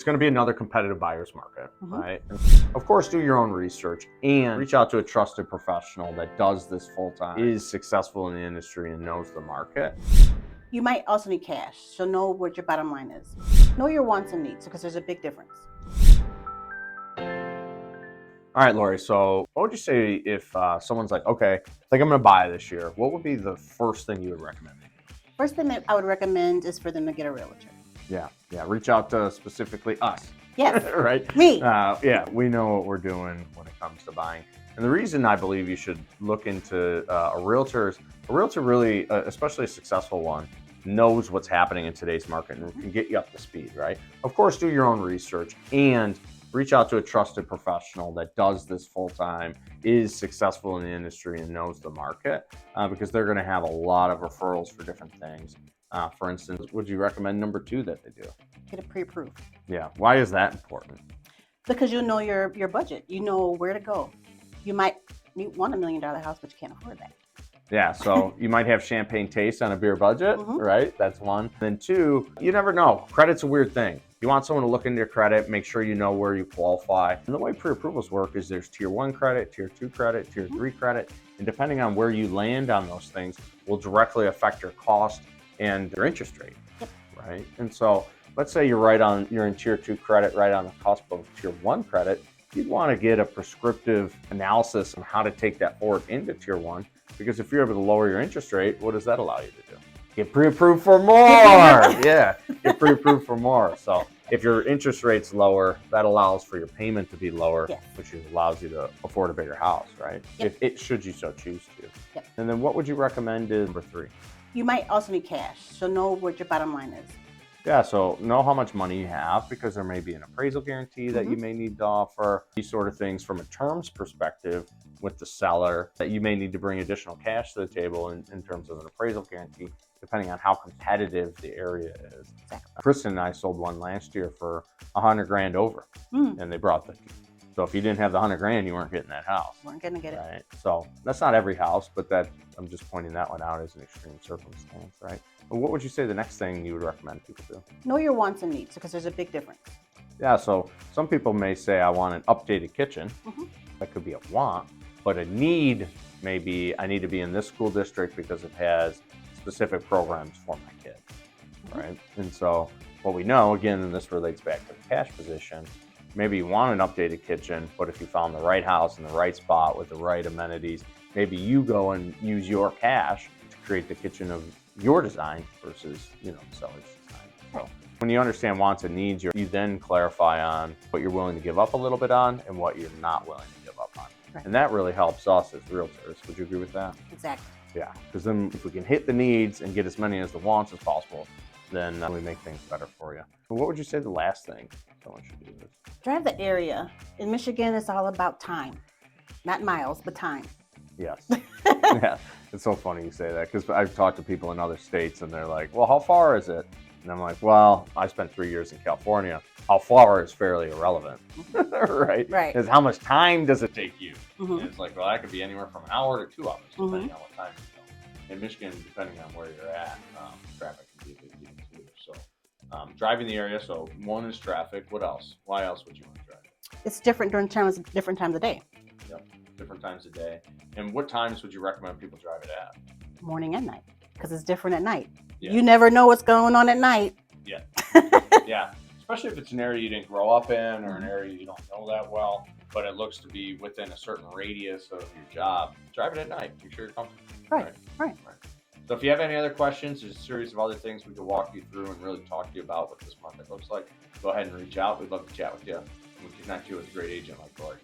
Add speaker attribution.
Speaker 1: It's going to be another competitive buyer's market, right? And of course, do your own research and reach out to a trusted professional that does this full time, is successful in the industry and knows the market.
Speaker 2: You might also need cash, so know what your bottom line is. Know your wants and needs, because there's a big difference.
Speaker 1: All right, Lori, so what would you say if someone's like, okay, I think I'm going to buy this year? What would be the first thing you would recommend?
Speaker 2: First thing that I would recommend is for them to get a realtor.
Speaker 1: Yeah, reach out to specifically us.
Speaker 2: Yes,
Speaker 1: right?
Speaker 2: Me.
Speaker 1: Yeah, we know what we're doing when it comes to buying. And the reason I believe you should look into a realtor really, especially a successful one, knows what's happening in today's market and can get you up to speed, right? Of course, do your own research and reach out to a trusted professional that does this full time, is successful in the industry and knows the market, because they're going to have a lot of referrals for different things. For instance, would you recommend number 2 that they do?
Speaker 2: Get it pre-approved.
Speaker 1: Yeah, why is that important?
Speaker 2: Because you know your budget. You know where to go. You might want $1 million house, but you can't afford that.
Speaker 1: Yeah, so you might have champagne taste on a beer budget, right? That's one. Then 2, you never know. Credit's a weird thing. You want someone to look into your credit, make sure you know where you qualify. And the way pre-approvals work is there's tier 1 credit, tier 2 credit, tier 3 credit. And depending on where you land on those things will directly affect your cost and your interest rate, right? And so let's say you're in tier 2 credit, right on the cusp of tier 1 credit. You'd want to get a prescriptive analysis on how to take that forward into tier 1, because if you're able to lower your interest rate, what does that allow you to do? Get pre-approved for more. Yeah, get pre-approved for more. So if your interest rate's lower, that allows for your payment to be lower, which allows you to afford a bigger house, right? Should you so choose to. And then what would you recommend is number 3?
Speaker 2: You might also need cash, so know what your bottom line is.
Speaker 1: Yeah, so know how much money you have, because there may be an appraisal guarantee that you may need to offer. These sort of things from a terms perspective with the seller, that you may need to bring additional cash to the table in terms of an appraisal guarantee, depending on how competitive the area is. Kristen and I sold one last year for $100,000 over, and they brought the. So if you didn't have the $100,000, you weren't getting that house.
Speaker 2: Weren't gonna get it.
Speaker 1: Right. So that's not every house, but I'm just pointing that one out as an extreme circumstance, right? But what would you say the next thing you would recommend people do?
Speaker 2: Know your wants and needs, because there's a big difference.
Speaker 1: Yeah, so some people may say, I want an updated kitchen. That could be a want, but a need may be, I need to be in this school district because it has specific programs for my kid, right? And so what we know, again, and this relates back to the cash position, maybe you want an updated kitchen, but if you found the right house in the right spot with the right amenities, maybe you go and use your cash to create the kitchen of your design versus, the seller's design. So when you understand wants and needs, you then clarify on what you're willing to give up a little bit on and what you're not willing to give up on. And that really helps us as realtors. Would you agree with that?
Speaker 2: Exactly.
Speaker 1: Yeah, because then if we can hit the needs and get as many as the wants as possible, then we make things better for you. What would you say the last thing someone should do is?
Speaker 2: Drive the area. In Michigan, it's all about time. Not miles, but time.
Speaker 1: Yes. Yeah, it's so funny you say that, because I've talked to people in other states and they're like, well, how far is it? And I'm like, well, I spent 3 years in California. How far is fairly irrelevant, right?
Speaker 2: Right.
Speaker 1: Because how much time does it take you? And it's like, well, that could be anywhere from an hour to 2 hours, depending on what time you go. In Michigan, depending on where you're at, traffic can be a big deal too. So driving the area, so 1 is traffic. What else? Why else would you want to drive?
Speaker 2: It's different during different times of day.
Speaker 1: Yep, different times of day. And what times would you recommend people drive it at?
Speaker 2: Morning and night, because it's different at night.
Speaker 1: Yeah.
Speaker 2: You never know what's going on at night.
Speaker 1: Yeah. Yeah. Especially if it's an area you didn't grow up in or an area you don't know that well, but it looks to be within a certain radius of your job. Drive it at night. Make sure you're comfortable.
Speaker 2: Right.
Speaker 1: So if you have any other questions, there's a series of other things we could walk you through and really talk to you about what this market looks like. Go ahead and reach out. We'd love to chat with you. And we connect you with a great agent like Lori.